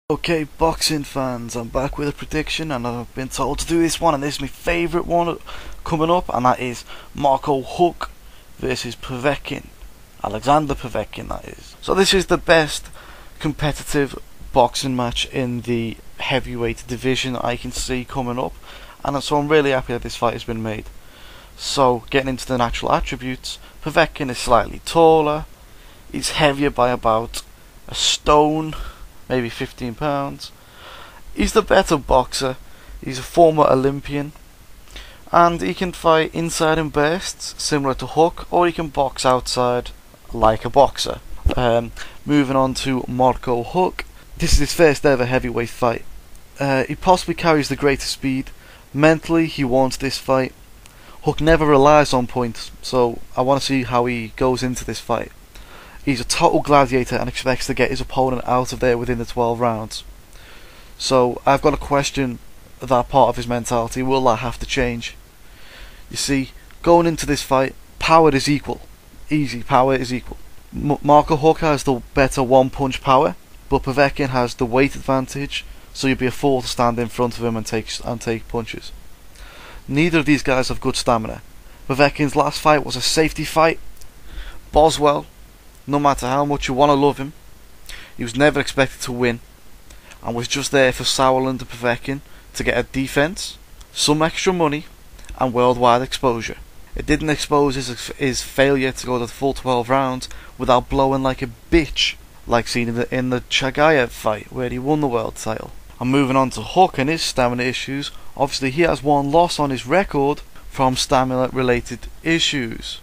Okay, boxing fans, I'm back with a prediction, and I've been told to do this one, and this is my favourite one coming up, and that is Marco Huck versus Povetkin. Alexander Povetkin, that is. So this is the best competitive boxing match in the heavyweight division I can see coming up, and so I'm really happy that this fight has been made. So, getting into the natural attributes, Povetkin is slightly taller, he's heavier by about a stone, maybe 15 pounds. He's the better boxer, he's a former Olympian, and he can fight inside in bursts, similar to Huck, or he can box outside like a boxer. Moving on to Marco Huck. This is his first ever heavyweight fight. He possibly carries the greatest speed. Mentally, he wants this fight. Huck never relies on points, so I want to see how he goes into this fight. He's a total gladiator and expects to get his opponent out of there within the 12 rounds. So I've got to question that part of his mentality. Will that have to change? You see, going into this fight, power is equal. Easy, power is equal. Marco Huck has the better one-punch power, but Povetkin has the weight advantage, so you'd be a fool to stand in front of him and take punches. Neither of these guys have good stamina. Povetkin's last fight was a safety fight. Boswell, no matter how much you want to love him, he was never expected to win, and was just there for Sauerland and Povetkin to get a defense, some extra money, and worldwide exposure. It didn't expose his failure to go to the full 12 rounds without blowing like a bitch, like seen in the Chagayev fight where he won the world title. And moving on to Huck and his stamina issues, obviously he has one loss on his record from stamina related issues.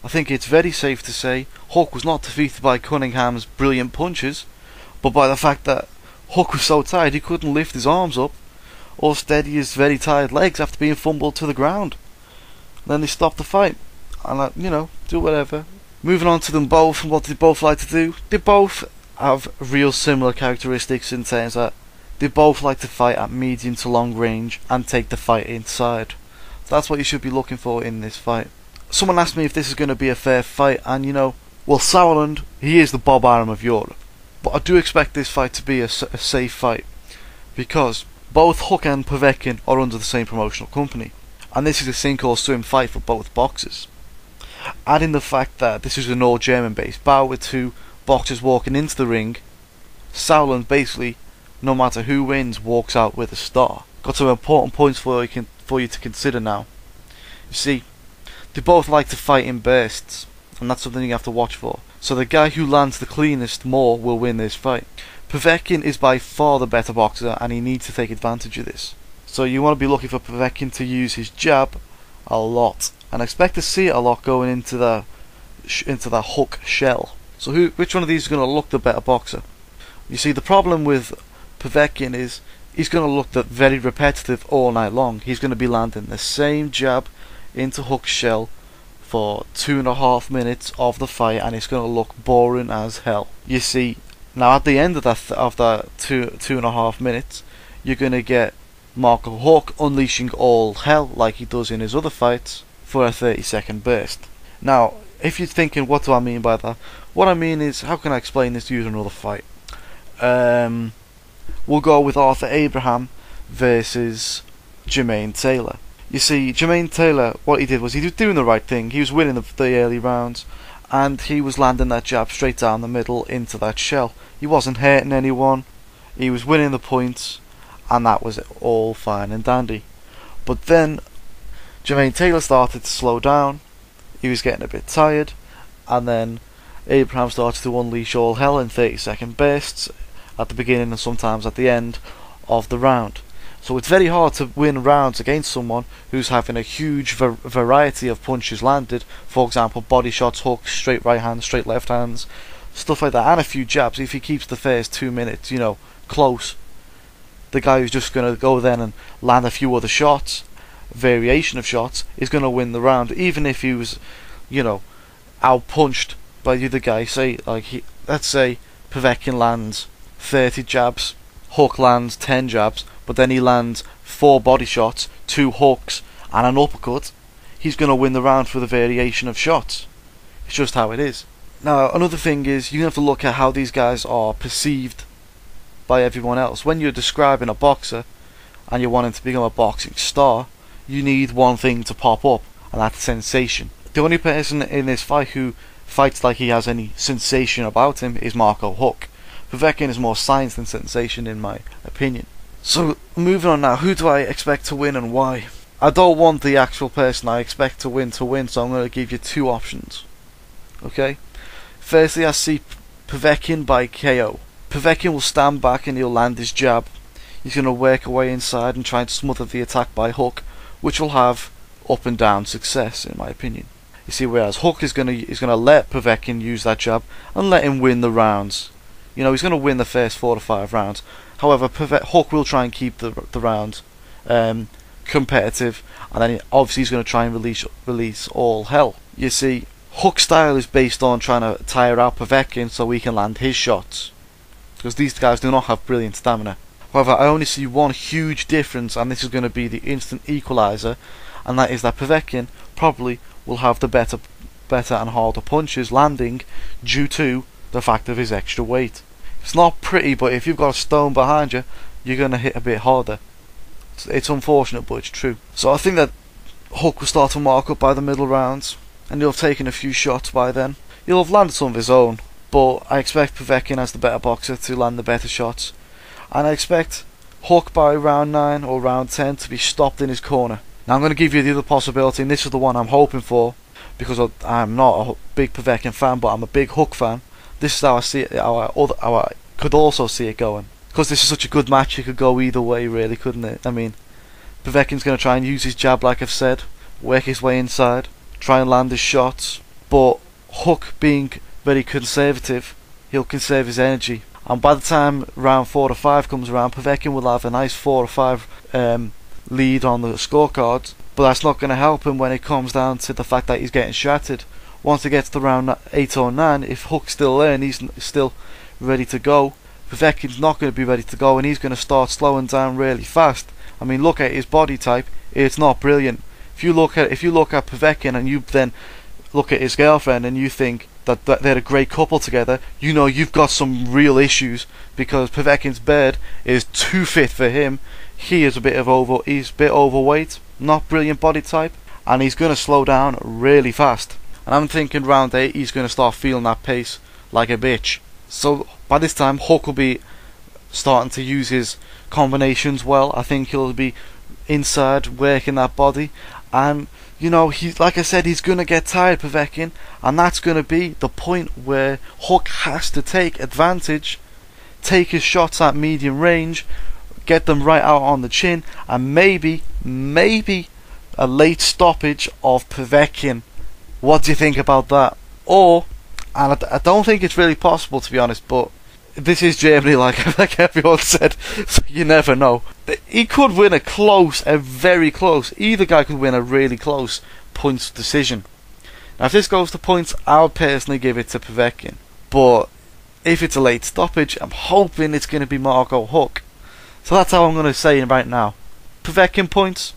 I think it's very safe to say Huck was not defeated by Cunningham's brilliant punches, but by the fact that Huck was so tired he couldn't lift his arms up or steady his very tired legs after being fumbled to the ground. Then they stopped the fight, and do whatever. Moving on to them both and what they both like to do, they both have real similar characteristics in terms that they both like to fight at medium to long range and take the fight inside. That's what you should be looking for in this fight. Someone asked me if this is going to be a fair fight, and well, Sauerland, he is the Bob Arum of Europe. But I do expect this fight to be a safe fight, because both Huck and Povetkin are under the same promotional company, and this is a sink or swim fight for both boxers. Adding the fact that this is an all German based bout with two boxers walking into the ring, Sauerland basically, no matter who wins, walks out with a star. Got some important points for you to consider now. You see, they both like to fight in bursts, and that's something you have to watch for. So the guy who lands the cleanest more will win this fight. Povetkin is by far the better boxer, and he needs to take advantage of this. So you want to be looking for Povetkin to use his jab a lot, and expect to see it a lot going into the Huck shell. So which one of these is going to look the better boxer? You see, the problem with Povetkin is he's going to look very repetitive all night long. He's going to be landing the same jab into Huck's shell for 2.5 minutes of the fight, and it's going to look boring as hell. You see, now at the end of that 2.5 minutes, you're going to get Marco Huck unleashing all hell like he does in his other fights for a 30-second burst. Now, if you're thinking, what do I mean by that? What I mean is, how can I explain this using another fight? We'll go with Arthur Abraham versus Jermaine Taylor. You see, Jermaine Taylor, what he did was he was doing the right thing. He was winning the early rounds, and he was landing that jab straight down the middle into that shell. He wasn't hurting anyone. He was winning the points, and that was all fine and dandy. But then Jermaine Taylor started to slow down. He was getting a bit tired, and then Abraham started to unleash all hell in 30-second bursts at the beginning and sometimes at the end of the round. So it's very hard to win rounds against someone who's having a huge variety of punches landed. For example, body shots, hooks, straight right hands, straight left hands, stuff like that, and a few jabs. If he keeps the first 2 minutes, close, the guy who's just going to go then and land a few other shots, variation of shots, is going to win the round, even if he was, out-punched by the other guy. Let's say Povetkin lands 30 jabs, Huck lands 10 jabs, but then he lands 4 body shots, 2 hooks, and an uppercut. He's going to win the round for the variation of shots. It's just how it is. Now, another thing is, you have to look at how these guys are perceived by everyone else. When you're describing a boxer and you're wanting to become a boxing star, you need one thing to pop up, and that's sensation. The only person in this fight who fights like he has any sensation about him is Marco Huck. Povetkin is more science than sensation in my opinion. So moving on now, who do I expect to win and why? I don't want the actual person I expect to win, so I'm going to give you two options. Okay? Firstly, I see Povetkin by KO. Povetkin will stand back and he'll land his jab. He's going to work away inside and try and smother the attack by Huck, which will have up and down success in my opinion. You see, whereas Huck is going to let Povetkin use that jab and let him win the rounds. You know, he's going to win the first 4 to 5 rounds. However, Huck will try and keep the rounds competitive, and then obviously he's going to try and release all hell. You see, Huck's style is based on trying to tire out Povetkin so he can land his shots, because these guys do not have brilliant stamina. However, I only see one huge difference, and this is going to be the instant equalizer, and that is that Povetkin probably will have the better and harder punches landing due to the fact of his extra weight. It's not pretty, but if you've got a stone behind you, you're going to hit a bit harder. It's unfortunate, but it's true. So I think that Huck will start to mark up by the middle rounds, and he'll have taken a few shots by then. He'll have landed some of his own, but I expect Povetkin as the better boxer to land the better shots. And I expect Huck by round 9 or round 10 to be stopped in his corner. Now I'm going to give you the other possibility, and this is the one I'm hoping for, because I'm not a big Povetkin fan, but I'm a big Huck fan. This is how I see it, how I could also see it going. Because this is such a good match, it could go either way really, couldn't it? I mean, Povetkin's going to try and use his jab like I've said, work his way inside, try and land his shots, but Huck being very conservative, he'll conserve his energy. And by the time round 4 to 5 comes around, Povetkin will have a nice 4 or 5 lead on the scorecard, but that's not going to help him when it comes down to the fact that he's getting shattered. Once it gets to round 8 or 9, if Huck's still there and he's still ready to go, Povetkin's not going to be ready to go, and he's going to start slowing down really fast. I mean, look at his body type; it's not brilliant. If you look at Povetkin and you then look at his girlfriend and you think that they're a great couple together, you know you've got some real issues, because Povetkin's bed is too fit for him. He's a bit overweight, not brilliant body type, and he's going to slow down really fast. And I'm thinking round 8 he's going to start feeling that pace like a bitch. So by this time Huck will be starting to use his combinations well. I think he'll be inside working that body, and you know, like I said, he's going to get tired, Povetkin, and that's going to be the point where Huck has to take advantage, take his shots at medium range, get them right out on the chin, and maybe a late stoppage of Povetkin. What do you think about that? Or, and I don't think it's really possible, to be honest, but this is Germany, like everyone said, so you never know. He could win a very close, either guy could win a really close points decision. Now if this goes to points, I would personally give it to Povetkin, but if it's a late stoppage, I'm hoping it's going to be Marco Huck. So that's how I'm going to say it right now. Povetkin points,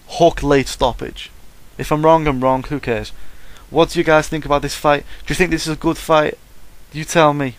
Huck late stoppage. If I'm wrong, I'm wrong, who cares? What do you guys think about this fight? Do you think this is a good fight? You tell me.